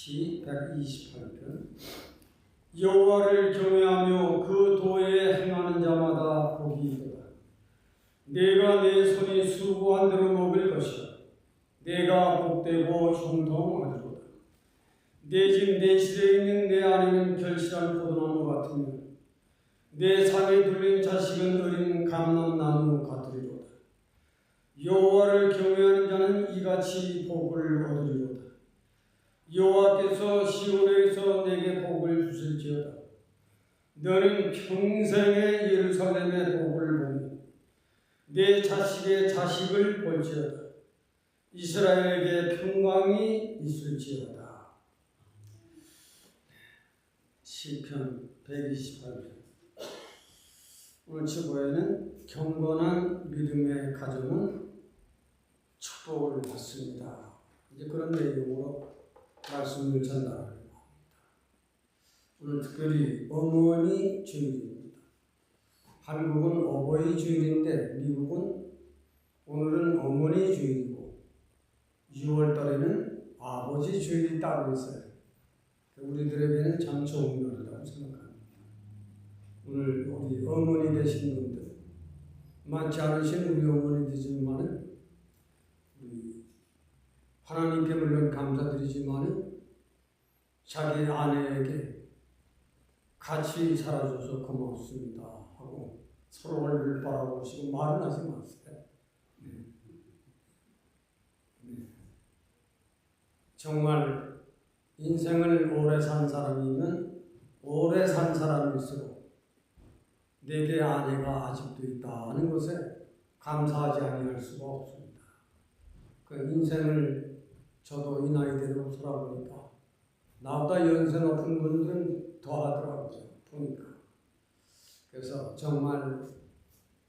시 128편. 여호와를 경외하며 그 도에 행하는 자마다 복이 있도다. 내가 내 손이 수고한 대로 먹을 것이라. 내가 복되고 형통하리로다. 내 집 내 실에 있는 내 아내는 결실한 포도나무 같으며 내 산에 둘린 자식은 어린 감람나무 같으리로다. 여호와를 경외하는 자는 이같이 복을 얻으리로다. 여호와께서 시온에서 내게 복을 주실지어다. 너는 평생에 예루살렘의 복을 보며 내 자식의 자식을 볼지어다. 이스라엘에게 평강이 있을지어다. 시편 128편. 오늘 주보에는 경건한 믿음의 가정은 축복을 받습니다. 이제 그런 내용으로 말씀을 전달합니다. 오늘 특별히 어머니 주일입니다. 한국은 어버이 주일인데 미국은 오늘은 어머니 주일이고 6월 달에는 아버지 주일이 따로 있어요. 우리들에게는 참 좋은 날이라고 생각합니다. 오늘 우리 어머니 되신 분들, 많지 않으신 우리 어머니들이지만은 하나님께 물론 감사드리지만 자기 아내에게 같이 살아줘서 고맙습니다 하고 서로 얼굴 바라보시고 말은 하지 마세요. 정말 인생을 오래 산 사람이면 오래 산 사람일수록 내게 아내가 아직도 있다는 것에 감사하지 아니할 수가 없습니다. 그 인생을 저도 이 나이대로 살아보니까 나보다 연세 높은 분들은 더 하더라고요. 보니까. 그래서 정말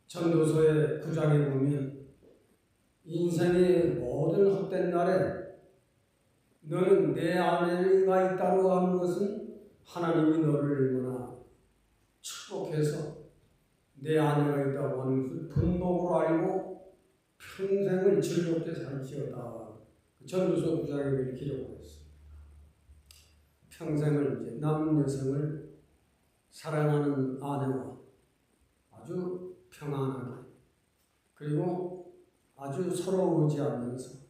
전도서의 9장에 보면 인생의 모든 헛된 날에 너는 내 아내가 있다고 하는 것은 하나님이 너를 얼마나 축복해서 내 아내가 있다고 하는 것을 분복으로 알고 평생을 즐겁게 살지어다. 전도서 9장에 기록을 했습니다. 평생을 이제 남은 여생을 사랑하는 아내와 아주 평안하게 그리고 아주 서로 의지하면서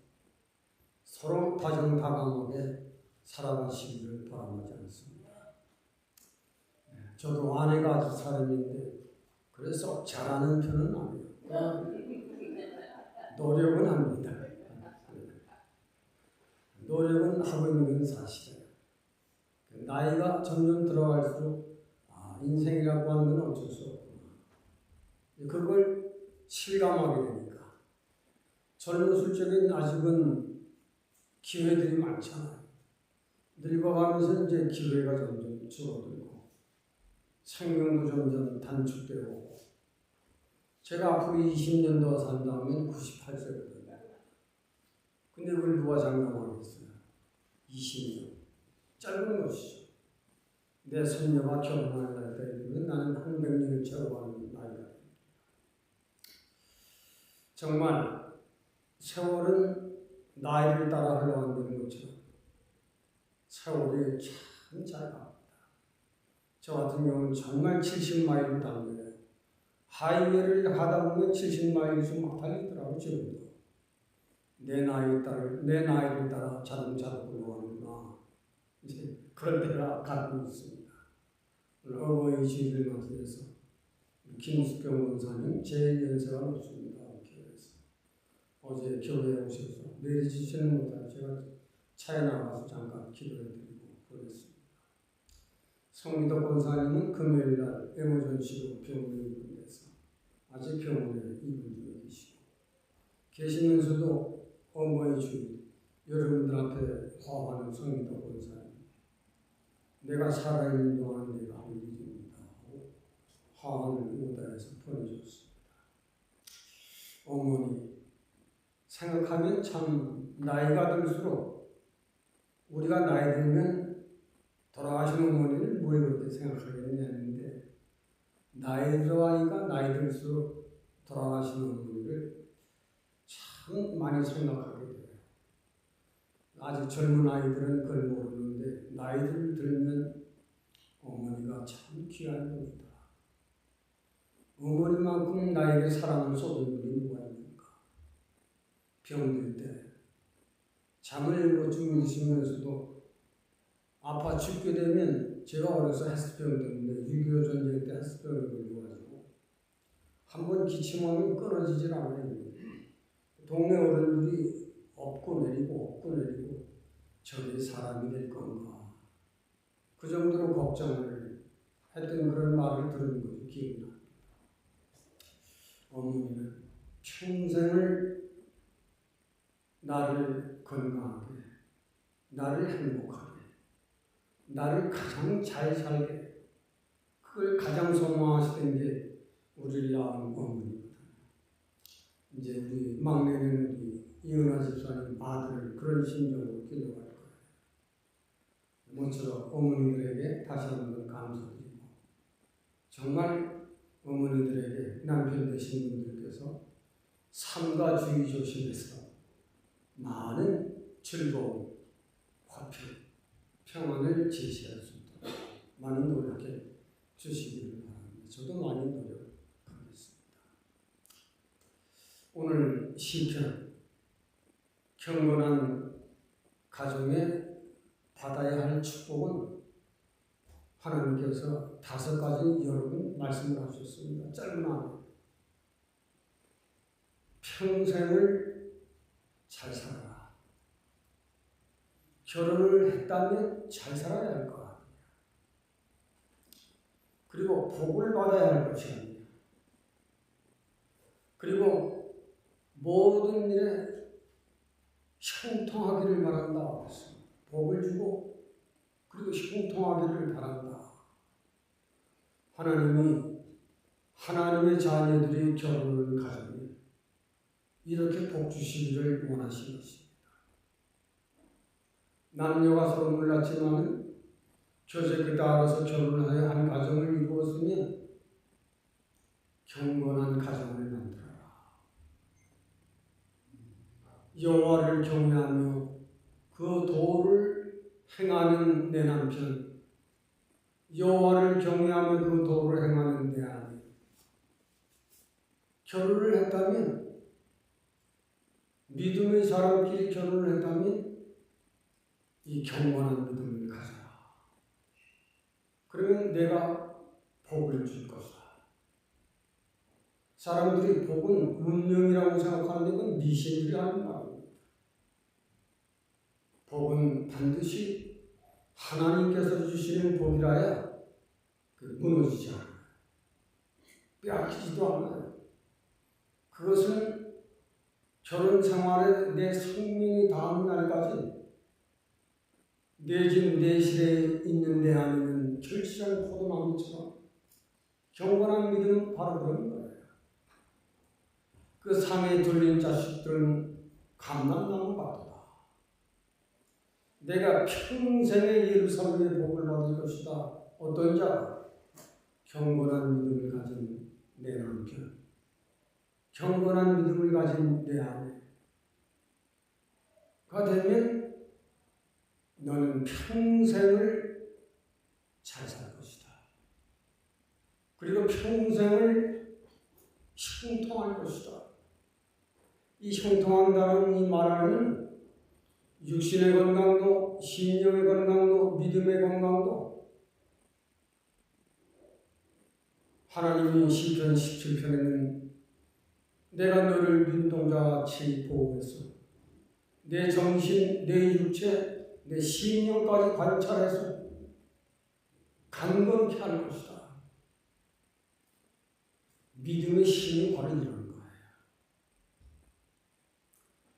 서로 다정다감하게 살아가시기를 바라지 않습니다. 저도 아내가 아주 사람인데 그래서 잘하는 편은 아니에요. 노력은 합니다. 노력은 하고 있는 건 사실이에요. 나이가 점점 들어갈수록 인생이라고 하는 건 어쩔 수 없구나. 그걸 실감하게 되니까 젊었을 적엔 아직은 기회들이 많잖아요. 늙어가면서 이제 기회가 점점 줄어들고 생명도 점점 단축되고 제가 앞으로 20년 더 산다면 98세거든요. 근데 그걸 누가 장담하겠어요? 20년. 짧은 것이죠. 내 손녀가 결혼할 나이가 되면 나는 한 100년을 채워가는 나이가 됩니다. 정말 세월은 나이를 따라 흘러간다는 것처럼 세월이 참 잘 갑니다. 저 같은 경우는 정말 70마일을 달려요. 하이웨이를 가다 보면 70마일씩 막 달리더라고요. 지금도. 내 나이를 따라 자동차로 굴러가는구나. 이제 그럴 때가 가끔 있습니다. 오늘 어버이 주일을 맞이해서 김숙병 원사님 제일 연세가 높습니다. 교회에서. 어제 교회에 오셔서 내리시지는 못하고 제가 차에 나가서 잠깐 기도해드리고 그랬습니다. 성미덕 권사님은 금요일날 에머전시로 병원에 입원해서 아직 병원에 입원 중에 계시면서도 어머니 주일 여러분들 앞에 화하는 성미덕 권사님 내가 살아있는 동안 내가 할 일입니다 하고 화환을 오다에서 보내줬습니다. 어머니 생각하면 참 나이가 들수록 우리가 나이 들면 돌아가신 어머니를 뭘 그렇게 생각하겠냐는데 나이 들어가니까 나이 들수록 돌아가신 어머니를 참 많이 생각하게 돼요. 아직 젊은 아이들은 그걸 모르는데 어머니가 참 귀한 분이다. 어머니만큼 나에게 사랑을 쏟은 분이 누가 있는가. 병들 때 잠을 못 주무시면서도 아파 죽게 되면, 제가 어려서 해수병 때문에 6.25 전쟁 때 해수병에 걸려가지고 한번 기침하면 끊어지질 않아요. 동네 어른들이 업고 내리고 저게 사람이 될 건가, 그 정도로 걱정을 했던 그런 말을 들은 것이 기억이 납니다. 어머니는 평생을 나를 건강하게, 나를 행복하게, 나를 가장 잘 살게, 그걸 가장 소망하시던 게 우리를 낳은 어머니거든요. 이제 우리 막내는 우리 이은하 집사님 아들 그런 심정으로 기도할 거예요. 모처럼 어머니들에게 다시 한번 감사드리고, 정말 어머니들에게 남편 되신 분들께서 삶과 주의 조심해서 많은 즐거움, 화평, 평안을 제시할 수 있도록 많은 노력해 주시기를 바랍니다. 저도 많이 노력하겠습니다. 오늘 시편, 경건한 가정에 받아야 할 축복은 하나님께서 5가지 여러 번 말씀을 하셨습니다. 짧은 안에 평생을 잘 살아라. 결혼을 했다면 잘 살아야 할 것 아니에요. 그리고 복을 받아야 할 것이 아니에요. 그리고 모든 일에 형통하기를 바란다. 복을 주고 그리고 형통하기를 바란다. 하나님이 하나님의 자녀들이 결혼을 가지면 이렇게 복 주시기를 원하신 것입니다. 남녀가 서로 몰랐지만 교제에 따라서 결혼하여 한 가정을 이루었으면 경건한 가정을 만들어라. 여호와를 경외하며 그 도를 행하는 내 남편, 여호와를 경외하며 그 도를 행하는 내 아내, 결혼을 했다면, 믿음의 사람끼리 결혼을 했다면 이 경건한 믿음을 가져라. 그러면 내가 복을 줄 것이다. 사람들이 복은 운명이라고 생각하는데 그건 미신들이 하는 말입니다. 복은 반드시 하나님께서 주시는 복이라야 무너지지 않아요. 빼앗기지도 않아요. 그것은 결혼 생활에 내 생명이 닿은 날까지 내 집 내실에 있는 내 안에는 결실한 포도나무처럼 경건한 믿음은 바로 그런 거예요. 그 상에 둘린 자식들은 감람나무 같다. 내가 평생의 예루살렘의 복을 받을 것이다. 어떤 자? 경건한 믿음을 가진 내 남편, 경건한 믿음을 가진 내 아내가 되면 너는 평생을 잘 살 것이다. 그리고 평생을 형통할 것이다. 이 형통한다는 이 말은 육신의 건강도, 심령의 건강도, 믿음의 건강도, 하나님이 시편 17편에는 내가 너를 눈동자같이 보호해서 내 정신, 내 육체, 내 심령까지 관찰해서 강건케 할 것이다. 믿음의 힘이 바로 이런 거예요.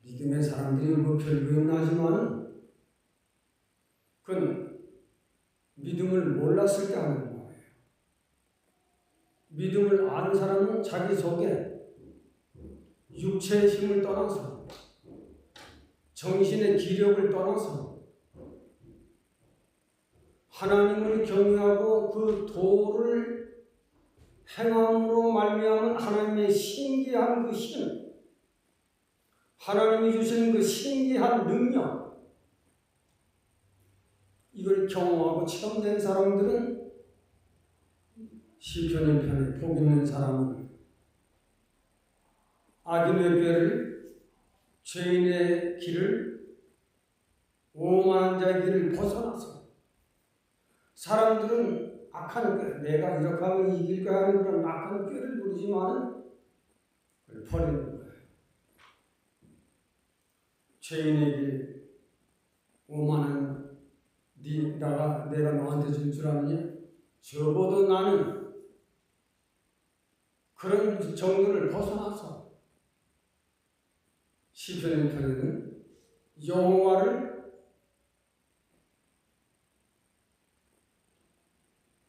믿음의 사람들이 뭐 별거는 하지만 그건 믿음을 몰랐을 때 하는 거예요. 믿음을 아는 사람은 자기 속에 육체의 힘을 떠나서 정신의 기력을 떠나서 하나님을 경외하고 그 도를 행함으로 말미암은 하나님의 신기한 그 힘, 하나님이 주시는 그 신기한 능력, 이걸 경험하고 체험된 사람들은 시편 1편에 복 있는 사람은 악인의 꾀를, 죄인의 길을, 오만한 자의 길을 벗어나서 사람들은 악한 꾀, 내가 이렇게 하면 이길 거야 하는 그런 악한 꾀를 부리지만은 버리는 거예요. 죄인의 길, 오만한 내가 너한테 줄 줄 아느냐? 적어도 나는 그런 정도를 벗어나서 시편 1편에는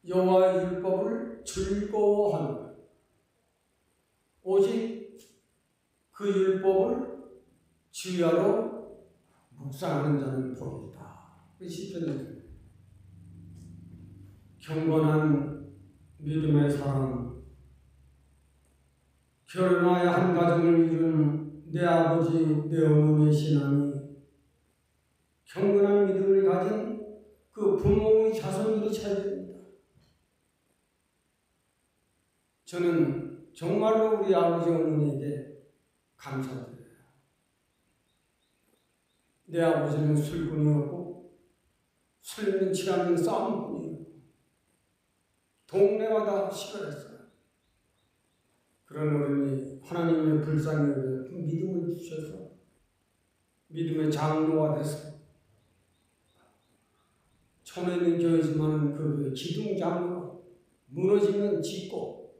여호와의 율법을 즐거워하는 거예요. 오직 그 율법을 주야로 묵상하는 자는 복이 있다. 시편은 경건한 믿음의 사람, 결혼하여 한 가정을 이룬 내 아버지, 내 어머니의 신앙이 경건한 믿음을 가진 그 부모의 자손들이 차지됩니다. 저는 정말로 우리 아버지, 어머니에게 감사드려요. 내 아버지는 술꾼이었고 술면 치라는 싸움꾼이었고 동네마다 시끄랬어요. 그런 어른이 하나님의 불쌍히 여겨 믿음을 주셔서 믿음의 장로가 돼서 촌에 있는 교회지만 그 기둥 장로가 무너지면 짓고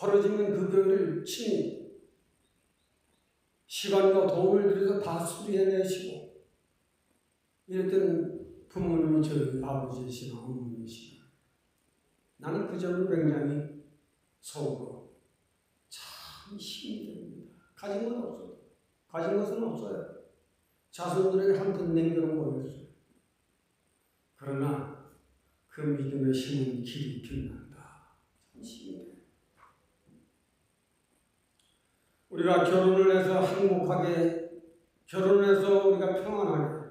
헐어지면 그 교회를 친히 시간과 도움을 들여서 다 수리해내시고 이랬던 부모님이 저희 아버지이시나 어머니이시나 나는 그 점을 굉장히 속으로 참 힘이 됩니다. 가진 건 없어요. 가진 것은 없어요. 자손들에게 한푼 남겨놓은 거였어요. 그러나 그 믿음의 힘은 길이 빛난다. 참 힘이 돼요. 우리가 결혼을 해서 행복하게, 결혼해서 우리가 평안하게,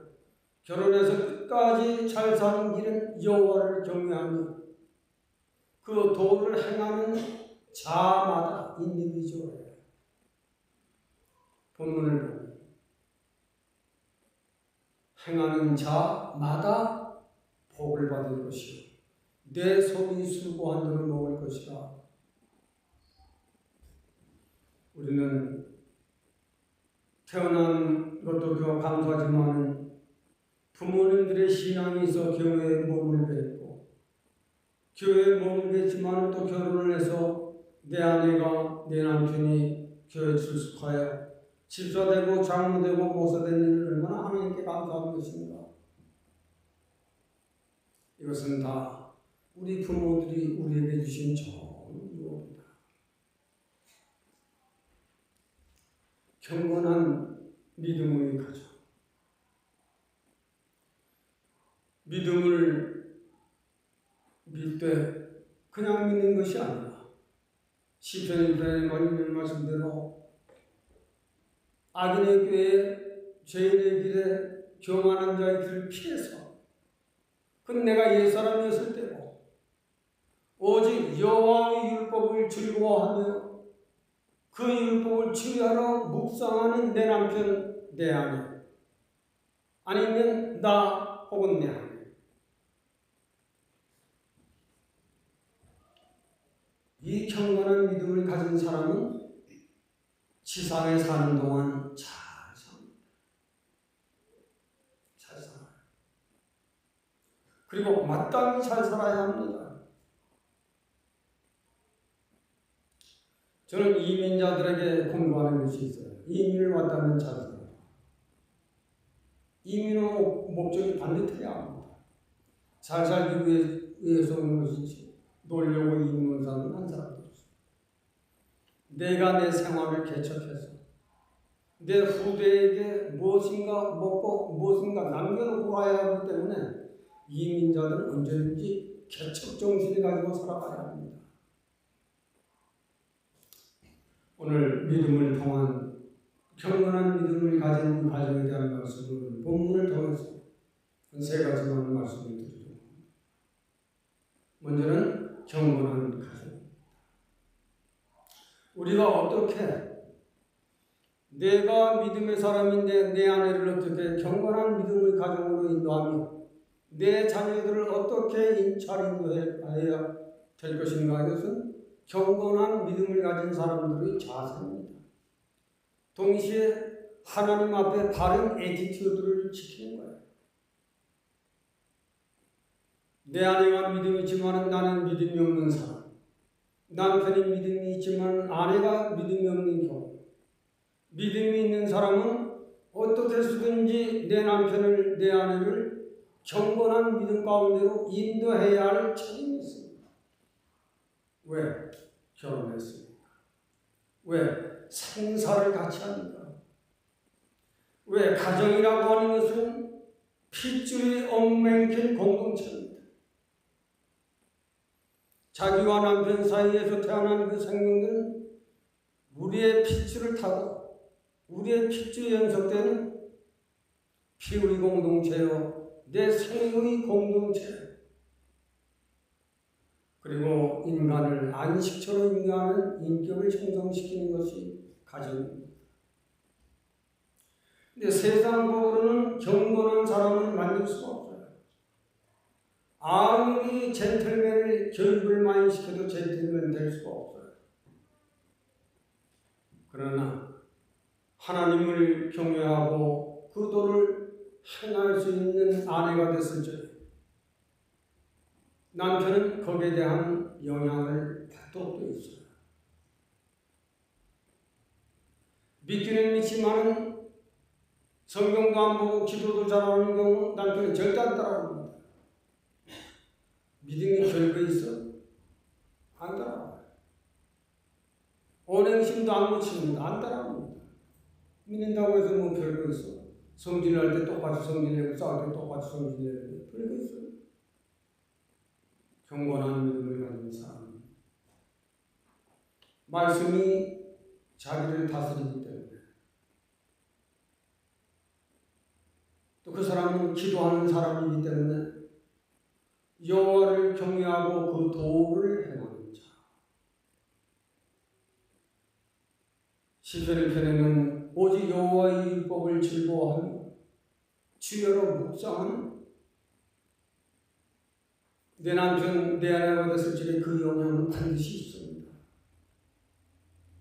결혼해서 끝까지 잘 사는 길은 여호와를 경외하며 그 도를 행하는 자마다 인디비주얼이에요. 본문을 보면 행하는 자마다 복을 받을 것이요 내 손이 수고한 돈을 먹을 것이라. 우리는 태어난 것도 감사하지만 부모님들의 신앙이 있어 교회에 몸을 뱉고 교회에 몸을 뱉지만 또 결혼을 해서 내 아내가 내 남편이 교회에 출석하여 집사되고 장로되고 목사된 일을 얼마나 하나님께 감사한 것입니다. 이것은 다 우리 부모들이 우리에게 주신 좋은 유업입니다. 경건한 믿음의 가정. 믿음을 믿되 그냥 믿는 것이 아니라 시편 1편의 말씀대로 악인의 꾀에 죄인의 길에 교만한 자의 길을 피해서 그건 내가 옛사람이었을 때고 오직 여호와의 율법을 즐거워하며 그 율법을 주의하러 묵상하는 내 남편, 내 아내 아니면 나 혹은 내 아내 이 경건한 믿음을 가진 사람은 지상에 사는 동안 잘 삽니다. 잘 살아요. 그리고 마땅히 잘 살아야 합니다. 저는 이민자들에게 공부하는 것이 있어요. 이민을 왔다면 잘 살아요. 이민의 목적이 반듯해야 합니다. 잘 살기 위해서 오는 것이지 놀려고 이민 온 사람은 한 사람도 없어요. 내가 내 생활을 개척해서 내 후대에게 무엇인가 먹고 무엇인가 남겨놓고 가야 하기 때문에 이민자들은 언제든지 개척 정신을 가지고 살아가야 합니다. 오늘 믿음을 통한 경건한 믿음을 가진 가정에 대한 말씀을 본문을 통해서 세 가지만 말씀을 드리죠. 먼저는 경건한 가정입니다. 우리가 어떻게 내가 믿음의 사람인데 내 아내를 어떻게 경건한 믿음의 가정으로 인도하며 내 자녀들을 어떻게 잘 인도해야 될 것인가? 이것은 경건한 믿음을 가진 사람들의 자세입니다. 동시에 하나님 앞에 바른 애티튜드를 지키는 거예요. 내 아내가 믿음이 있지만 나는 믿음이 없는 사람, 남편이 믿음이 있지만 아내가 믿음이 없는 경우, 믿음이 있는 사람은 어떻게 해서든지 내 남편을, 내 아내를 경건한 믿음 가운데로 인도해야 할 책임이 있습니다. 왜? 결혼했습니까? 왜? 생사를 같이 합니까? 왜? 가정이라고 하는 것은 핏줄이 얽매인 공동체입니다. 자기와 남편 사이에서 태어난 그 생명들은 우리의 핏줄을 타고 우리의 핏줄이 연속되는 피우리 공동체요, 내 생의 공동체, 그리고 인간을 안식처로 인간을 인격을 형성시키는 것이 가정입니다. 근데 세상적으로는 경건한 사람을 만들 수가 없어요. 아무리 젠틀맨을 교육을 많이 시켜도 젠틀맨 될 수가 없어요. 그러나 하나님을 경외하고 그 도를 행할 수 있는 아내가 됐을 때 남편은 거기에 대한 영향을 받도록 되어 있어요. 믿기는 믿지만 성경도 안 보고 기도도 잘하는 경우 남편은 절대 안 따라합니다. 믿음이 결과 있어? 안 따라와요. 언행심도 안 고칩니다. 안 따라합니다. 믿는다고 해서 뭐 별거 있어? 성질날 때 똑같이 성질내고 싸울 때 똑같이 성질내고 별거 있어요? 경건한 믿음을 가진 사람, 말씀이 자기를 다스리기 때문에, 또 그 사람은 기도하는 사람이기 때문에 여호와를 경외하고 그 도를 행하는 자. 시편 1편에는 오직 여호와의 율법을 즐거워하며 주여로 묵상하는 내 남편, 내 아내가 됐을 적에 그 영향은 반드시 있습니다.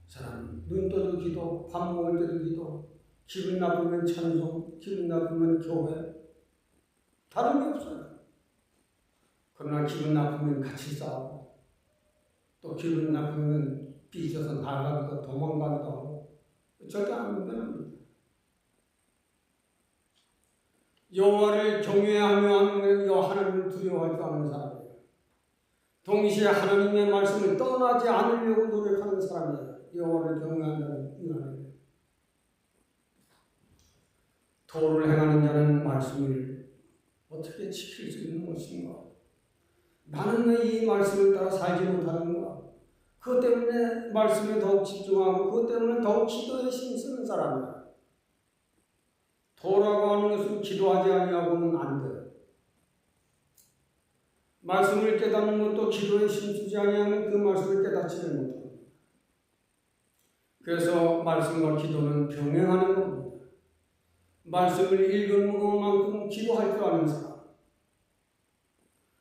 사람 눈 떠도 기도, 밥 먹을 때도 기도, 기분 나쁘면 찬송, 기분 나쁘면 교회, 다른 게 없어요. 그러나 기분 나쁘면 같이 싸우고, 또 기분 나쁘면 삐져서 나가기도 도망가기도 하고, 절대 안 변합니다. 여호와를 경외하며 하는 하나님을 두려워하지 않는 사람이에요. 동시에 하나님의 말씀을 떠나지 않으려고 노력하는 사람이에요. 여호와를 경외한다는 의미예요. 도를 행하는 자는 말씀을 어떻게 지킬 수 있는 것인가? 나는 왜 이 말씀을 따라 살지 못하는가? 그것 때문에 말씀에 더욱 집중하고 그것 때문에 더욱 기도에 힘쓰는 사람이야. 도라고 하는 것은 기도하지 아니하고는 안 돼요. 말씀을 깨닫는 것도 기도에 힘쓰지 아니하면 그 말씀을 깨닫지를 못합니다. 그래서 말씀과 기도는 병행하는 겁니다. 말씀을 읽은 만큼 기도할 줄 아는 사람,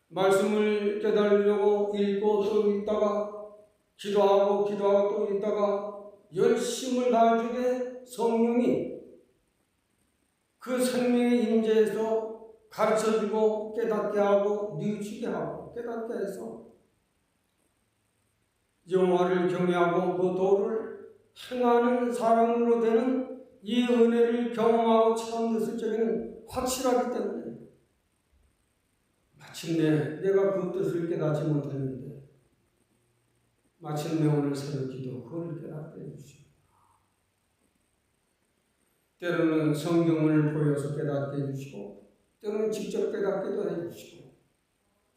말씀을 깨달으려고 읽고 또 읽다가 기도하고 또 읽다가 열심을 다할 적에 성령이 그 생명의 임재에서 가르쳐주고 깨닫게 하고 뉘우치게 하고 깨닫게 해서 여호와를 경외하고 그 도를 행하는 사람으로 되는 이 은혜를 경험하고 처음 됐을 적에는 확실하기 때문에 마침내 내가 그 뜻을 깨닫지 못했는데 마침내 오늘 새벽 기도 그걸 깨닫게 해주시고, 때로는 성경을 보여서 깨닫게 해주시고, 때로는 직접 깨닫게도 해주시고,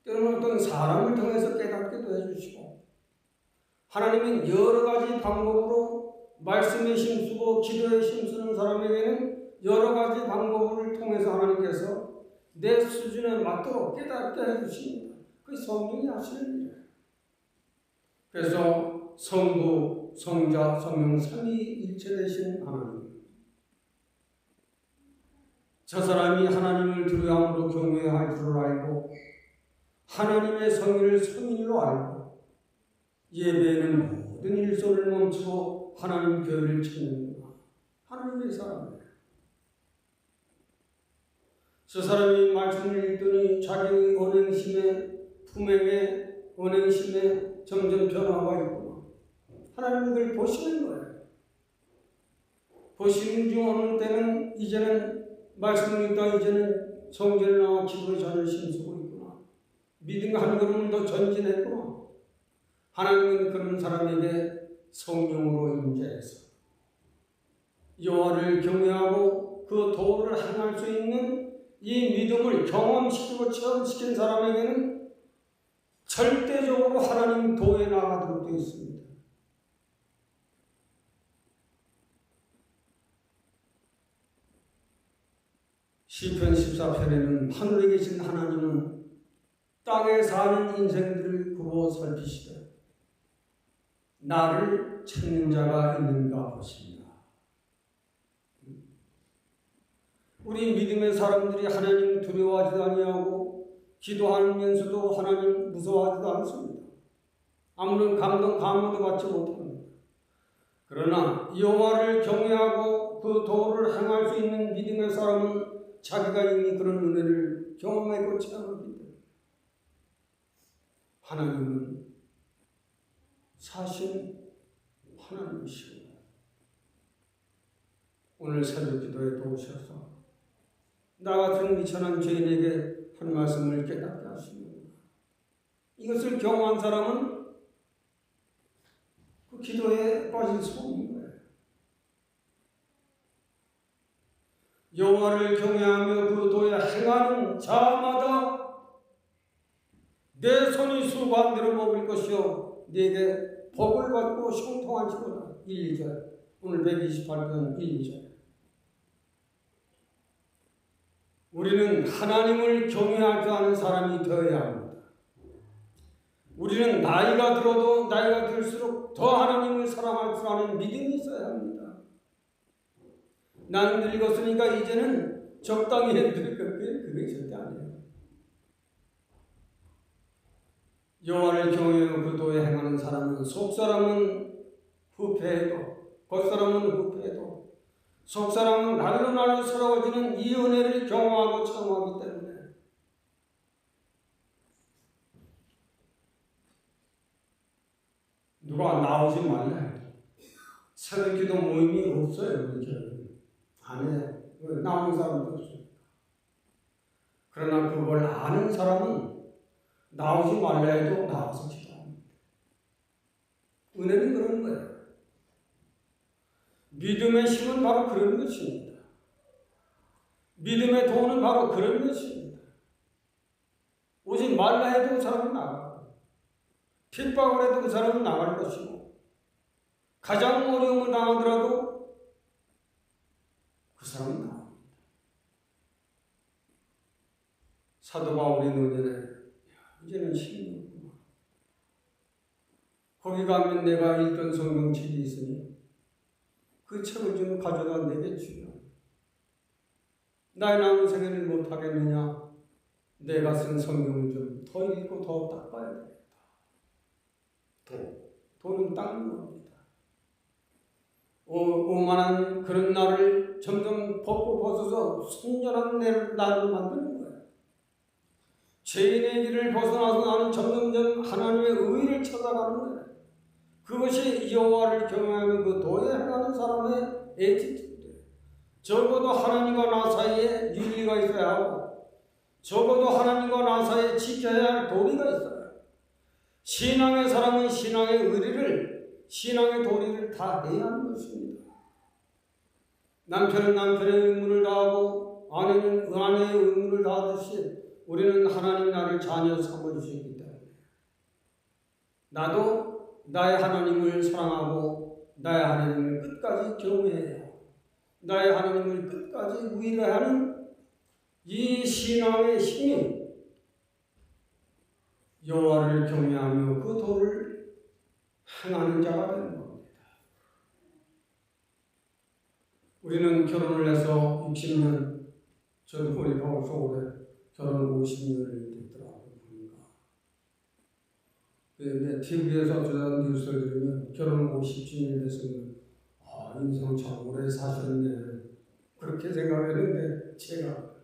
때로는 어떤 사람을 통해서 깨닫게도 해주시고, 하나님은 여러 가지 방법으로 말씀에 힘쓰고 기도에 힘쓰는 사람에게는 여러 가지 방법을 통해서 하나님께서 내 수준에 맞도록 깨닫게 해주십니다. 그게 성령이 하시는 일이에요. 그래서 성부, 성자, 성령 삼위일체 되신 하나님, 저 사람이 하나님을 두려움으로 경외할 줄을 알고 하나님의 성의를 성인으로 알고 예배에는 모든 일손을 멈추고 하나님 교회를 찾는구나. 하나님의 사람이에요. 저 사람이 말씀을 읽더니 자기의 언행심에, 품행에, 언행심에 점점 변화가 있구나. 하나님은 그걸 보시는 거예요. 보시는 중 어느 때는 이제는 말씀을 읽다 이제는 성전에 나와 기도에 전을 힘쓰고 있구나. 믿음 한 걸음을 더 전진했구나. 하나님은 그런 사람에게 성령으로 임재해서 여호와를 경외하고 그 도를 행할 수 있는 이 믿음을 경험시키고 체험시킨 사람에게는 절대적으로 하나님 도에 나가도록 되어 있습니다. 시편 14편에는 하늘에 계신 하나님은 땅에 사는 인생들을 굽어 살피시되 나를 찾는 자가 있는가 보십니다. 우리 믿음의 사람들이 하나님 두려워하지도 아니하고 기도하면서도 하나님 무서워하지도 않습니다. 아무런 감동, 감화도 받지 못합니다. 그러나 여호와를 경외하고 그 도를 행할 수 있는 믿음의 사람은 자기가 이미 그런 은혜를 경험하고 체험하기 때문에 하나님은 사신 하나님이시고 오늘 새벽 기도에 도우셔서 나 같은 미천한 죄인에게 한 말씀을 깨닫게 하십니다. 이것을 경험한 사람은 그 기도에 빠질 수 없는 거예요. 여호와를 경외하며 그 도에 행하는 자마다 내 손이 수고한 대로 먹을 것이요 네게 복을 받고 형통하시도다. 1, 2절. 오늘 128편 1, 2절. 우리는 하나님을 경외할 줄 아는 사람이 되어야 합니다. 우리는 나이가 들어도 나이가 들수록 더 하나님을 사랑할 줄 아는 믿음이 있어야 합니다. 나는 늙었으니까 이제는 적당히 늙을 거예요. 그게 절대 아니에요. 여호와를 경외하고 그 도에 행하는 사람은 속사람은 후패해도 겉사람은 후패해도 속사람은 날로 날로 새로워지는 이 은혜를 경험하고 체험하기 때문에 누가 나오지 말래. 새벽기도 모임이 없어요. 우리 교회는. 안 해. 나오는 사람도 없습니다. 그러나 그걸 아는 사람은 나오지 말라 해도 나와서 기도합니다. 은혜는 그런 거예요. 믿음의 힘은 바로 그런 것입니다. 믿음의 도는 바로 그런 것입니다. 오지 말라 해도 그 사람은 나가고 핍박을 해도 그 사람은 나갈 것이고 가장 어려움을 당하더라도 그 사람은 나갑니다. 사도 바울이 노년에 이제는 힘이 없구나. 거기 가면 내가 읽던 성경책이 있으니 그 책을 좀 가져다 내게 주여. 나의 남은 생애를 못하겠느냐? 내가 쓴 성경을 좀 더 읽고 더 닦아야 되겠다. 도는 닦는 겁니다. 오만한 그런 나를 점점 벗어서 순전한 나를 만드는 거예요. 죄인의 길을 벗어나서 나는 점점점 하나님의 의를 찾아가는 거예요. 그것이 여호와를 경외하는 그 도에 행하는 사람의 에티튜드예요. 적어도 하나님과 나 사이에 윤리가 있어야 하고 적어도 하나님과 나 사이에 지켜야 할 도리가 있어요. 신앙의 사람은 신앙의 의리를 신앙의 도리를 다 해야 하는 것입니다. 남편은 남편의 의무를 다하고 아내는 아내의 의무를 다하듯이 우리는 하나님 나를 자녀 삼아주셨기 때문에 나도 나의 하나님을 사랑하고 나의 하나님을 끝까지 경외해야 나의 하나님을 끝까지 의뢰하는 이 신앙의 힘이 여호와를 경외하며 그 도를 행하는 자가 되는 겁니다. 우리는 결혼을 해서 60년, 저도 보니까 벌써 올해 결혼 50년이 됐더라고요. 보니까. 근데 TV에서 어쩌다 뉴스를 들으면 결혼 50주년이 됐으면 인생 참 오래 사셨네. 그렇게 생각했는데 제가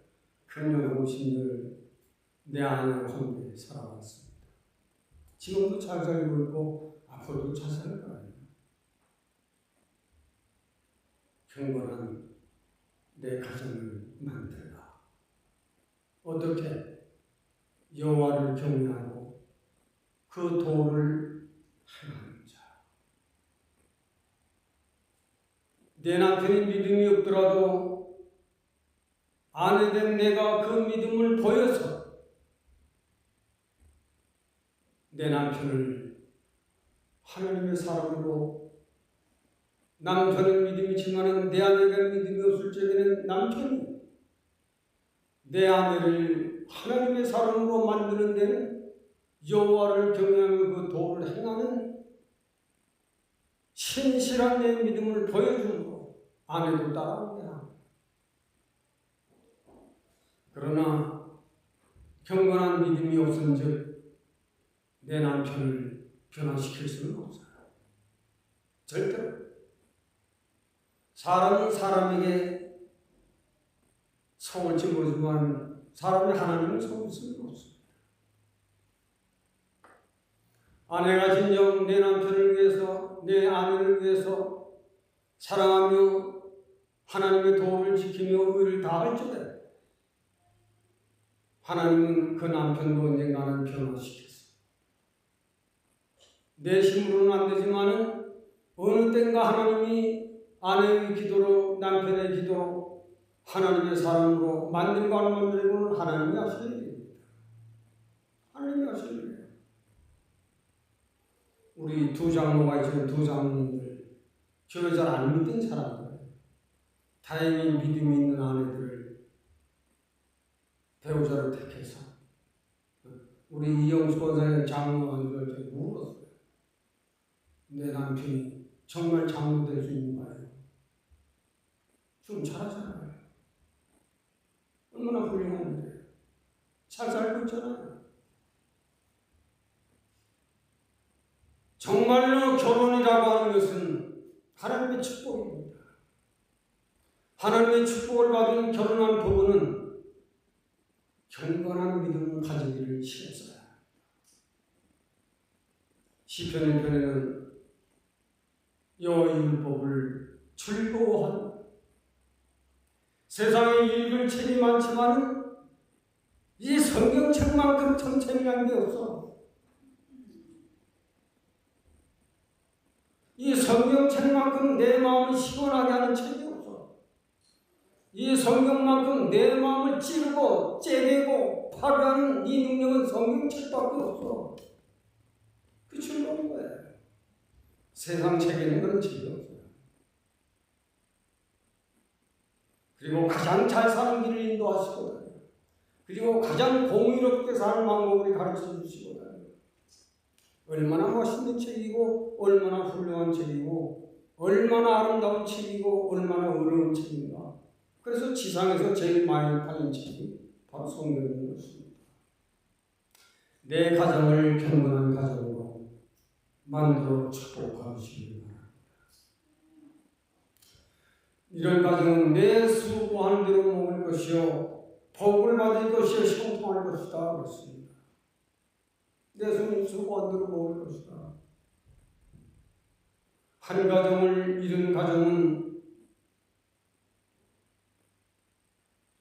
금년 50년을 내 아내와 함께 살아왔습니다. 지금도 잘 살고 있고 앞으로도 잘 살 거예요. 경건한 내 가정을 만들라. 어떻게? 여호와를 경외하고 그 도를 행하는 자. 내 남편이 믿음이 없더라도 아내된 내가 그 믿음을 보여서 내 남편을 하나님의 사람으로, 남편은 믿음이 있지만 내 아내가 믿음이 없을 적에는 남편이 내 아내를 하나님의 사람으로 만드는 데는 여호와를 경외하며 그 도를 행하는 신실한 내 믿음을 보여주므로 아내도 따라오게 합니다. 그러나 경건한 믿음이 없은즉 내 남편을 변화시킬 수는 없어요. 절대로. 사람은 사람에게 속을지 모르지만 사람이 하나님을 속을 수는 없습니다. 아내가 진정 내 남편을 위해서, 내 아내를 위해서 사랑하며 하나님의 도움을 지키며 의를 다할 적에 하나님은 그 남편도 언젠가는 변화시켰습니다. 내 힘으로는 안 되지만은 어느 때인가 하나님이 아내의 기도로, 남편의 기도로 하나님의 사람으로 만들고 안 만들고는 하나님이 하실 일입니다. 하나님이 하실 일이에요. 우리 두 장로가 있지만 두 장로님들 교회 잘 안 믿는 사람들, 다행히 믿음이 있는 아내들을 배우자로 택해서 우리 이영수 권사님 장로한테 물었어요. 내 남편이 정말 장로 될 수 있는가요? 좀 잘하잖아요. 얼마나 훌륭한데. 잘 살고 있잖아요. 정말로 결혼이라고 하는 것은 하나님의 축복입니다. 하나님의 축복을 받은 결혼한 부부는 경건한 믿음을 가지기를 시켰어요. 시편 1편에는 여호와의 율법을 즐거워하는, 세상에 읽을 책이 많지만 이 성경책만큼 참 재미난 게 없어. 이 성경책만큼 내 마음을 시원하게 하는 책이 없어. 이 성경만큼 내 마음을 찌르고 째내고 파괴하는 이 능력은 성경책밖에 없어. 그 즐거운 거예요. 세상 책에는 그런 책이 없어요. 그리고 가장 잘 사는 길을 인도하시거든요. 그리고 가장 공의롭게 사는 방법을 가르쳐 주시거든요. 얼마나 멋있는 책이고 얼마나 훌륭한 책이고 얼마나 아름다운 책이고 얼마나 어려운 책인가. 그래서 지상에서 제일 많이 팔린 책이 바로 성경인 것입니다. 내 가정을 경건한 가정으로 만들어 축복하시기 바랍니다. 이런 가정은 내 수고하는 대로 먹을 것이요 복을 받을 것이요 형통할 것이다 그렇습니다. 내 손이 수고한 대로 먹을 것이다. 한 가정을 잃은 가정은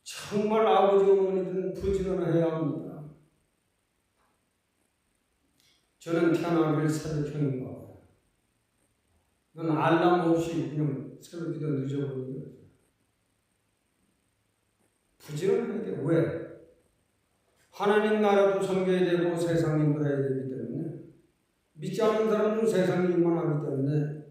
정말 아버지 어머니들은 부지런해야 합니다. 저는 태어나기를 새벽형인가 봐요. 넌 알람 없이 그냥 새벽기도 늦어버리는 거죠. 부지런해야 돼. 왜? 하나님 나라도 섬겨야 되고 세상 인도해야 되기 때문에, 믿지 않는 사람들은 세상 일만 하기 때문에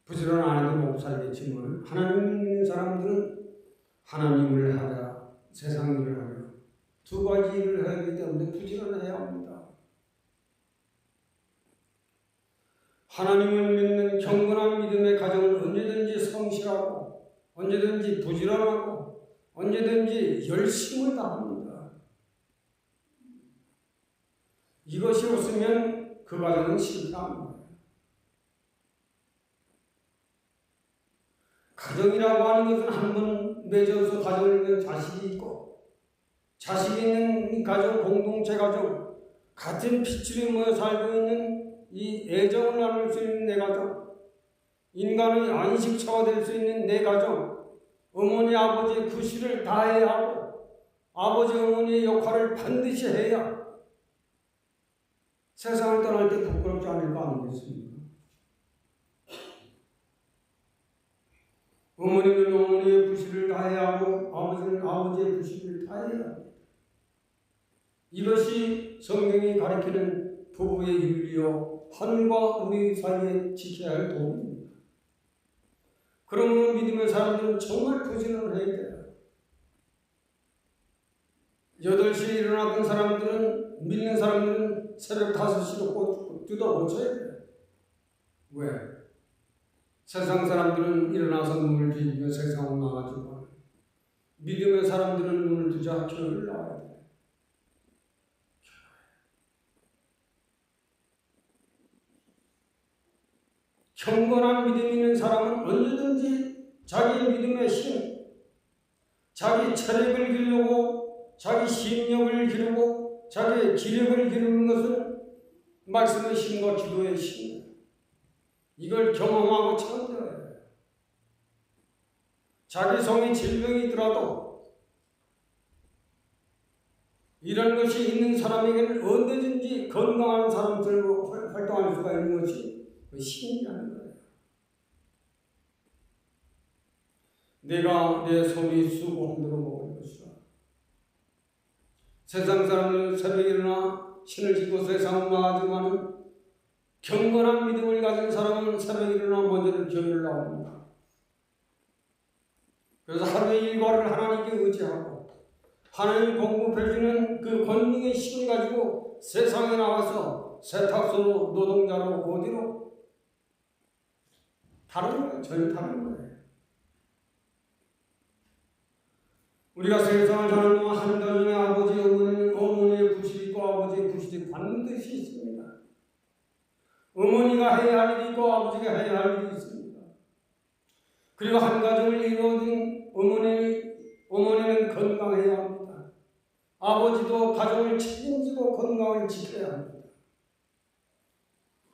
부지런 안 해도 먹고 살겠지만, 하나님 믿는 사람들은 하나님을 하랴 세상 일을 하랴 두 가지 일을 해야 하기 때문에 부지런해야 합니다. 하나님을 믿는 경건한 믿음의 가정은 언제든지 성실하고 언제든지 부지런하고 언제든지 열심을 다합니다. 이것이 없으면 그 가정은 실패합니다. 가정이라고 하는 것은 한 번 맺어서 가정을 있는 자식이 있고 자식이 있는 이 가정, 공동체 가정, 같은 핏줄이 모여 살고 있는 이 애정을 나눌 수 있는 내 가정, 인간의 안식처가 될 수 있는 내 가정, 어머니 아버지의 구실을 다해야 하고 아버지 어머니의 역할을 반드시 해야 세상을 떠날 때 부끄럽지 않을까 아니겠습니까? 어머니는 어머니의 구실을 다해야 하고 아버지는 아버지의 구실을 다해야 합니다. 이것이 성경이 가리키는 부부의 윤리요 하늘과 우리 사이에 지켜야 할 도입니다. 그러면 믿음의 사람들은 정말 부지런을 해야 돼요. 8시에 일어나던 사람들은, 믿는 사람들은 새벽 5시로 꼭 뜯어 고쳐야 돼요. 왜? 세상 사람들은 일어나서 눈을 비비며 세상으로 나가지만 믿음의 사람들은 눈을 뜨자 교회를 나와야 돼요. 경건한 믿음 있는 사람은 언제든지 자기 믿음의 힘, 자기 체력을 기르고 자기 심력을 기르고 자기의 기력을 기르는 것은 말씀의 힘과 기도의 힘, 이걸 경험하고 참되어야 해요. 자기 성에 질병이 있더라도 이런 것이 있는 사람에게는 언제든지 건강한 사람들로 활동할 수가 있는 것이 신이라는 거예요. 내가 내 손이 수고한 대로 먹을 것이다. 세상 사람들은 새벽에 일어나 신을 짓고 세상을 나가지만은 경건한 믿음을 가진 사람은 새벽에 일어나 먼저 교회를 나옵니다. 그래서 하루의 일과를 하나님께 의지하고 하나님 공급해주는 그 권능의 힘을 가지고 세상에 나와서 세탁소로 노동자로 어디로? 다른 거예요. 전혀 다른 거예요. 우리가 세상을 사는 동안 한 가정의 아버지, 어머니의 구실이 있고 아버지의 구실이 반드시 있습니다. 어머니가 해야 할 일이 있고 아버지가 해야 할 일이 있습니다. 그리고 한 가정을 이루어진 어머니는 건강해야 합니다. 아버지도 가정을 책임지고 건강을 지켜야 합니다.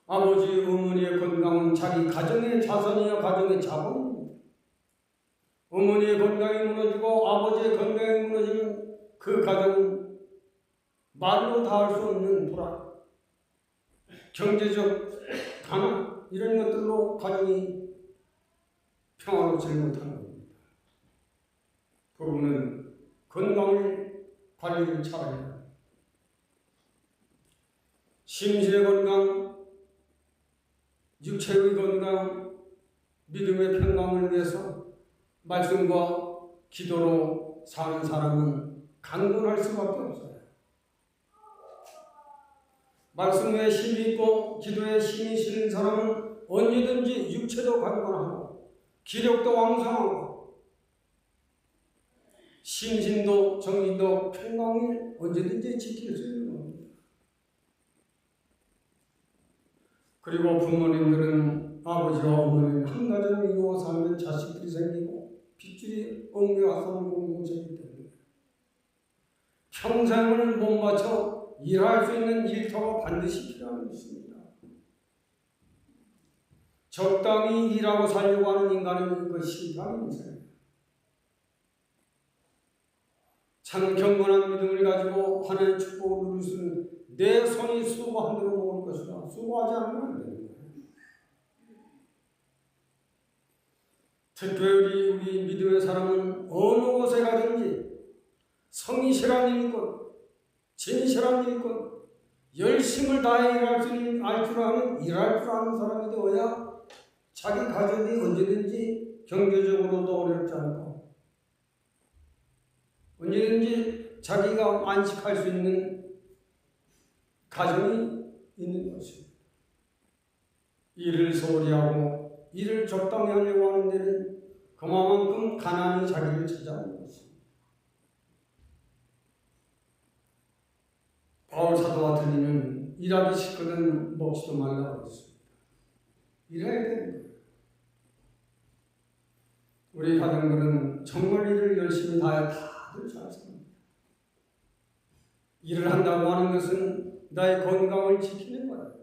아버지, 어머니의 건강은 자기 가정의 자산이요 가정의 자본입니다. 어머니의 건강이 무너지고 아버지의 건강이 무너지면 그 가정은 말로 다 할 수 없는 불안, 경제적 가난 이런 것들로 가정이 평화롭지 못하는 겁니다. 부부는 건강을 관리를 잘해야 합니다. 심신의 건강, 육체의 건강, 믿음의 평강을 위해서 말씀과 기도로 사는 사람은 강건할 수밖에 없어요. 말씀에 힘이 있고 기도에 힘이 실린 사람은 언제든지 육체도 강건하고 기력도 왕성하고 심신도 정신도 평강을 언제든지 지킬 수 있는 겁니다. 그리고 부모님들은 아버지와 어머니는 한 가정을 이루어 살면 자식들이 생기고 핏줄이 엉겨와 사는 공동체이기 때문에 평생을 못 맞춰 일할 수 있는 일터가 반드시 필요한 것입니다. 적당히 일하고 살려고 하는 인간은 그 실패하는 인생입니다. 참 경건한 믿음을 가지고 하나님의 축복을 누릴 수 있는 내 손이 수고한 대로 먹을 것이다. 수고하지 않으면 안 되는 거예요. 특별히 우리 믿음의 사람은 어느 곳에 가든지 성실한 일꾼, 진실한 일꾼, 열심을 다해 일할 줄 아는 사람이 되어야 자기 가족이 언제든지 경제적으로도 어렵지 않고 언제든지 자기가 안식할 수 있는 가정이 있는 것입니다. 일을 소홀히 하고 일을 적당히 하려고 하는 데는 그만큼 가난이 자기를 찾아오는 것입니다. 바울 사도 같은 이는 일하기 싫거든 먹지도 말라고 했습니다. 일해야 되는 거예요. 우리 가정들은 정말 일을 열심히 다해 다들 잘 삽니다. 일을 한다고 하는 것은 나의 건강을 지키는 거야.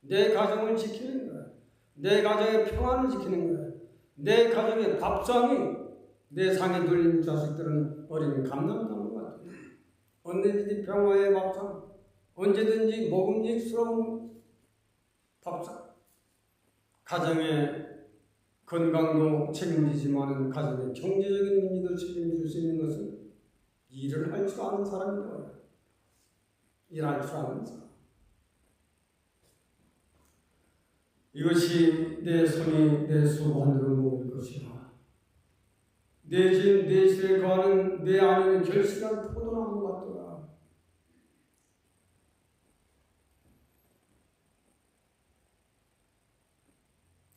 내 가정을 지키는 거야. 내 가정의 평안을 지키는 거야. 내 가정의 밥상이 내 상에 들린 자식들은 어린 감남나무 같아. 언제든지 평화의 밥상, 언제든지 먹음직스러운 밥상. 가정의 건강도 책임지지만 가정의 경제적인 의미도 책임질 수 있는 것은 일을 할 줄 아는 사람이다. 일할 줄 아는 사람. 이것이 내 손이 내 수고한대로 모을 것이라. 내 집, 내 실에 거하는 내 안에는 결실한 포도나무 같더라.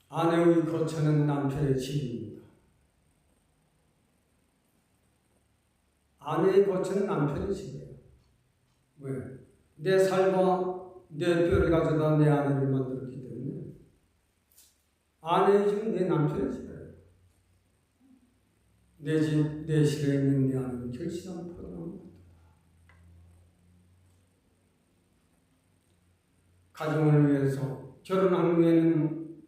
아내의 거처는 남편의 집입니다. 아내의 거처는 남편의 집이에요. 왜? 내 살과 내 뼈를 가져다 내 아내를 만들었기 때문에 아내의 집은 내 남편의 집이에요. 내 집, 내 실에 있는 내 아내는 결실한 포도나무 같다. 가정을 위해서, 결혼한 후에는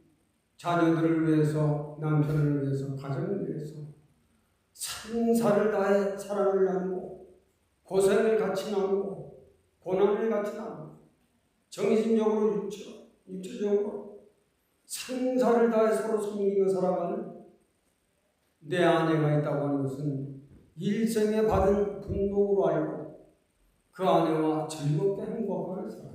자녀들을 위해서, 남편을 위해서, 가정을 위해서 산사를 다해 사랑을 나누고 고생을 같이 나누고 고난을 같이 나누고 정신적으로 육체적으로 산사를 다해 서로 섬기며 살아가는 내 아내가 있다고 하는 것은 일생에 받은 분복으로 알고 그 아내와 즐겁게 행복하게 살아라.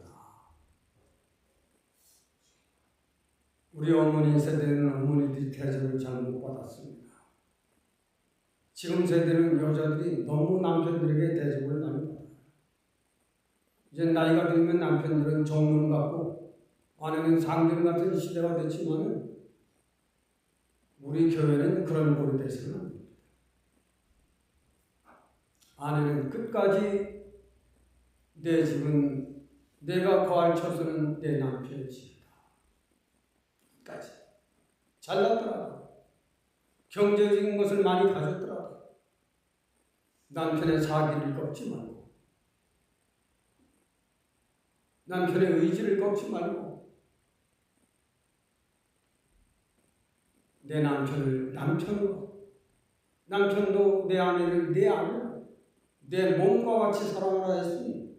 우리 어머니 세대는 어머니들이 대접을 잘 못 받았습니다. 지금 세대는 여자들이 너무 남편들에게 대접을 많이 받아요. 이제 나이가 들면 남편들은 정름 같고 아내는 상등 같은 시대가 됐지만 우리 교회는 그런 꼴이 되서는 안 됩니다. 아내는 끝까지 내 집은 내가 거할 처소는 내 남편의 집이다. 끝까지. 잘났더라도 경제적인 것을 많이 가졌더라도 남편의 사기를 꺾지 말고 남편의 의지를 꺾지 말고 내 남편을 남편으로, 남편도 내 아내를 내 아내로, 내 몸과 같이 사랑하라 했으니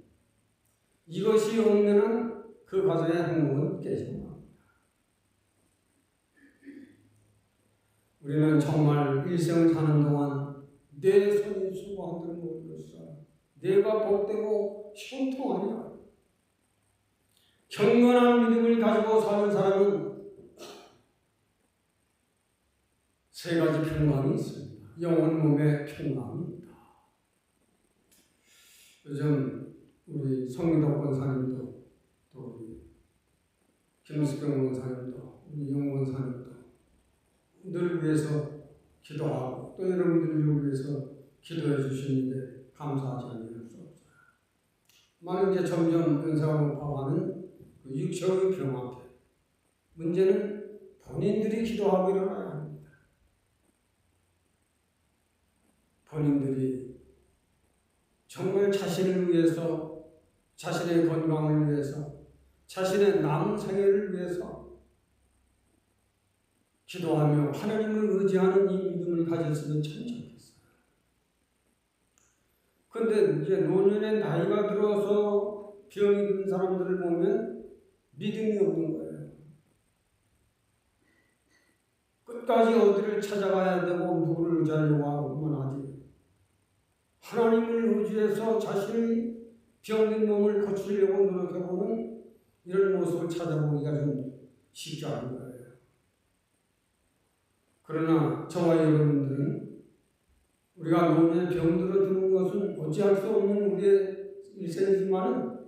이것이 없는 그 가정의 행복은 깨진다. 우리는 정말 일생을 사는 동안 내 손이 수고한 대로 모을 것이라. 내가 복되고 형통하리라. 경건한 믿음을 가지고 사는 사람은 세 가지 평강이 있습니다. 영혼, 몸의 평강입니다. 요즘 우리 성민덕 권사님도 또 우리 김수경 권사님도 우리 영 권사님도 늘 위해서 기도하고 또 여러분들을 위해서 기도해 주시는데 감사하지 않을 수 없어요. 많은 이제 점점 연세가 높아가는 그 육체의 병 앞에 문제는 본인들이 기도하고 일어나야 합니다. 본인들이 정말 자신을 위해서, 자신의 건강을 위해서, 자신의 남은 생애를 위해서 기도하며 하나님을 의지하는 이 믿음을 가졌으면 참 좋겠어요. 그런데 이제 노년의 나이가 들어서 병이 든 사람들을 보면 믿음이 없는 거예요. 끝까지 어디를 찾아가야 되고 누구를 의지하려고 하고만 하지. 하나님을 의지해서 자신의 병든 몸을 고치려고 노력해보는 이런 모습을 찾아보기가 좀 쉽지 않은 거예요. 그러나 저와 여러분들은 우리가 노년에 병들어 주는 것은 어찌할 수 없는 우리의 일생이지만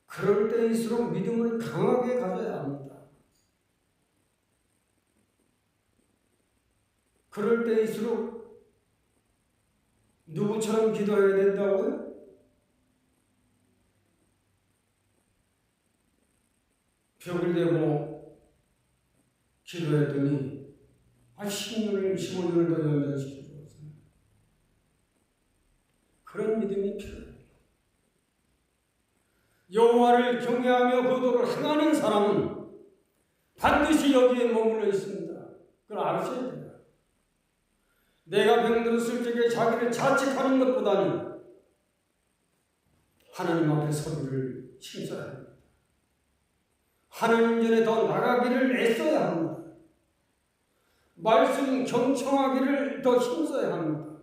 그럴 때일수록 믿음을 강하게 가져야 합니다. 그럴 때일수록 누구처럼 기도해야 된다고요? 벽을 대고 기도했더니 10년을 15년을 더 연장시켜 주었어요. 그런 믿음이 필요해요. 여호와를 경외하며 그 도를 행하는 사람은 반드시 여기에 머물러 있습니다. 그걸 아셔야 돼요. 내가 병들었을 적에 자기를 자책하는 것보다는 하나님 앞에 서기를 힘써야 합니다. 하나님 전에 더 나가기를 애써야 합니다. 말씀 경청하기를 더 힘써야 합니다.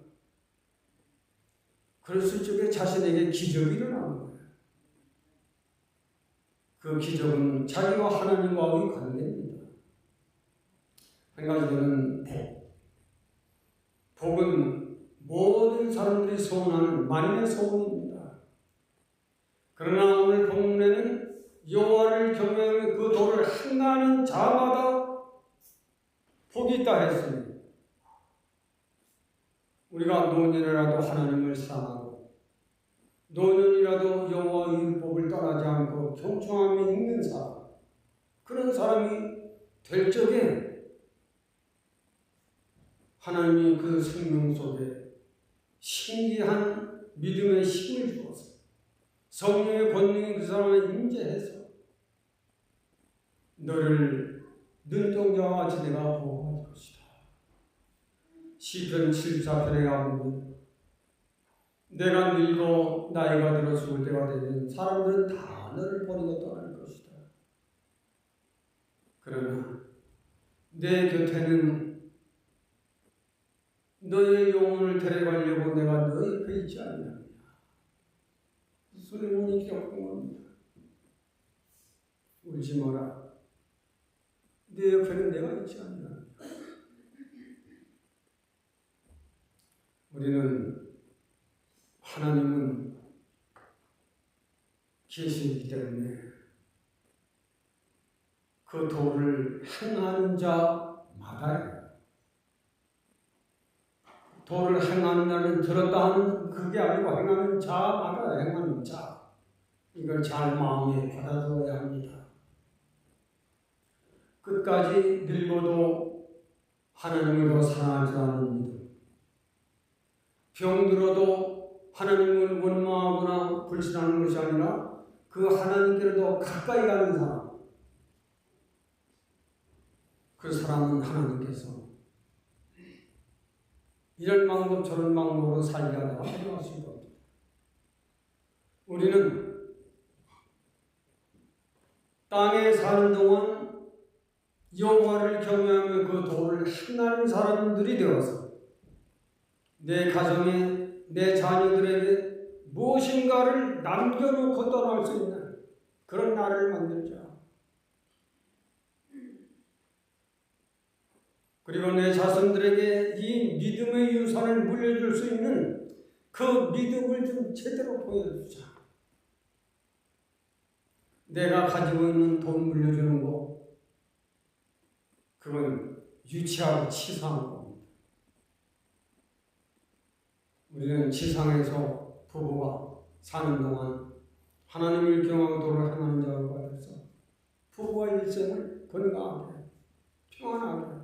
그랬을 적에 자신에게 기적이 일어나는 거예요. 그 기적은 자기와 하나님과의 관계입니다. 한 가지는 복은 모든 사람들이 소원하는 만인의 소원입니다. 그러나 오늘 본문에는 여호와를 경외하며 그 도를 행하는 자마다 복이 있다 했습니다. 우리가 노년이라도 하나님을 사랑하고 노년이라도 여호와의 율법을 떠나지 않고 경청하며 읽는 사람, 그런 사람이 될 적에 하나님이 그 생명 속에 신기한 믿음의 힘을 주어서 성령의 권능이 그 사람에 임재해서 너를 눈동자와 같이 내가 보호할 것이다. 시편 74편에 가보면 내가 늙어 나이가 들어 죽을 때가 되면 사람들은 다 너를 버리고 떠날 것이다. 그러나 내 곁에는 너의 영혼을 데려가려고 내가 너희 옆에 있지 않느냐. 솔로몬이 기록한 겁니다. 울지 마라. 내 옆에는 내가 있지 않느냐. 우리는 하나님은 계시기 때문에 그 도를 행하는 자마다예요. 도를 행하는 자는 들었다 하는 그게 아니고 행하는 자마다 행하는 자. 이걸 잘 마음에 받아들여야 합니다. 끝까지 늙어도 하나님을 더 사랑하지 않는 믿음. 병들어도 하나님을 원망하거나 불신하는 것이 아니라 그 하나님께로 더 가까이 가는 사람. 그 사람은 하나님께서 이런 방법 저런 방법으로 살게 하다가 하실 겁니다. 우리는 땅에 사는 동안 여호와를 경외하며 그 도를 행하는 사람들이 되어서 내 가정에 내 자녀들에게 무엇인가를 남겨놓고 떠날 수 있는 그런 나라를 만들자. 그리고 내 자손들에게 이 믿음의 유산을 물려줄 수 있는 그 믿음을 좀 제대로 보여주자. 내가 가지고 있는 돈 물려주는 거, 그건 유치하고 치사한 겁니다. 우리는 지상에서 부부가 사는 동안 하나님을 경외하고 도를 행하는 자가 돼서 부부와 일생을 건강하게, 평안하게,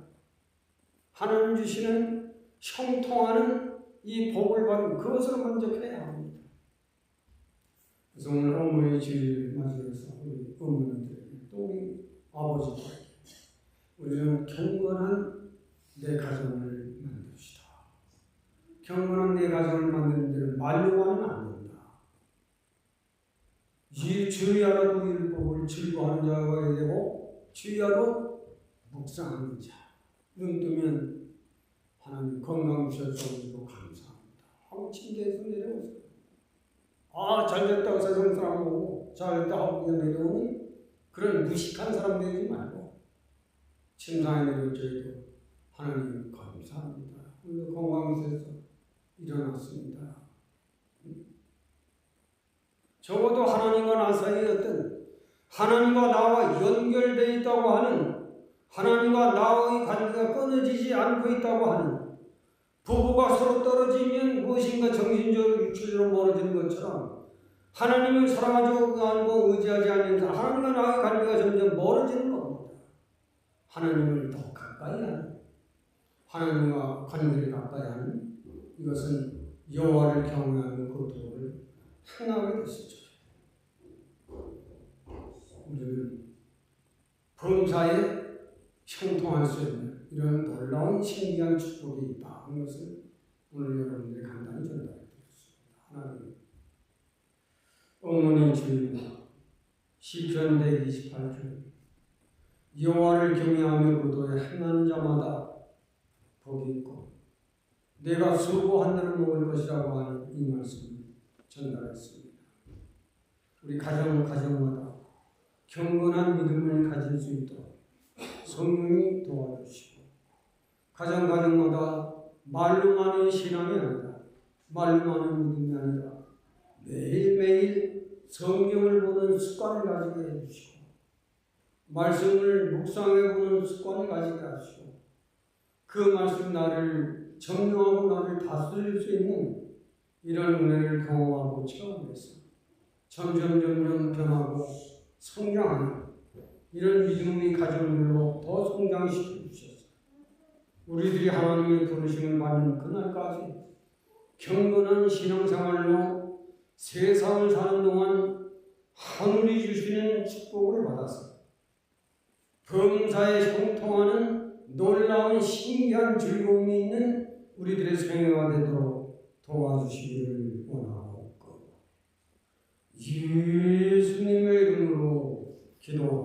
하나님 주시는 형통하는 이 복을 받은 그것을 만족해야 합니다. 그래서 오늘 어머니 주일 맞이해서 우리 어머니들에게 또 우리 아버지들에게 우리는 경건한 내 가정을 만듭시다. 경건한 내 가정을 만드는 데를 말로만은 안 된다. 주의하라도 율법을 즐거워하는 자가 되고 주의하러 묵상하는 자. 눈 뜨면 하나님 건강 주셔서 감사합니다 하고 침대에서 내려오세요. 잘됐다고 세상 사람 보고 잘됐다 하고 그냥 내려오는 그런 무식한 사람 되지 말고 침상에 내려올 때에도 하나님 감사합니다. 오늘 건강해서 일어났습니다. 적어도 하나님과 나 사이에 어떤 하나님과 나와 연결되어 있다고 하는 하나님과 나의 관계가 끊어지지 않고 있다고 하는 부부가 서로 떨어지면 무엇인가 정신적으로 육체적으로 멀어지는 것처럼 하나님을 사랑하지 않고 의지하지 않는 사람, 하나님과 나의 관계가 점점 멀어지는 겁니다. 하나님을 더 가까이 하는, 하나님과 관계를 가까이 하는, 이것은 여호와를 경외하는 그 도를 행하게 됐었죠. 우리는 범사에 형통할 수 있는 이런 놀라운 신기한 축복이 있다 하는 것을 오늘 여러분들이 간단히 전달해 드렸습니다. 하나님, 어머니 주님, 시편 128편, 여호와를 경외하며 그 도에 행하는 자마다 복이 있고 내가 수고한 대로 먹을 것이라고 하는 이 말씀을 전달했습니다. 우리 가정마다 경건한 믿음을 가질 수 있도록 성령이 도와주시고, 가정마다 말로만의 신앙이 아니라, 말로만의 믿음이 아니라 매일매일 성경을 보는 습관을 가지게 해주시고, 말씀을 묵상해보는 습관을 가지게 하시고, 그 말씀 나를 점령하고 나를 다스릴 수 있는 이런 은혜를 경험하고 체험해서 점점 변하고 성장하는 이런 믿음의 가정들로 더 성장시켜 주셔서 우리들이 하나님의 부르심을 받는 그날까지 경건한 신앙생활로 세상을 사는 동안 하늘이 주시는 축복을 받아서 범사에 형통하는 놀라운 신기한 즐거움이 있는 우리들의 생애가 되도록 도와주시기를 원하옵고 예수님의 이름으로 기도합니다.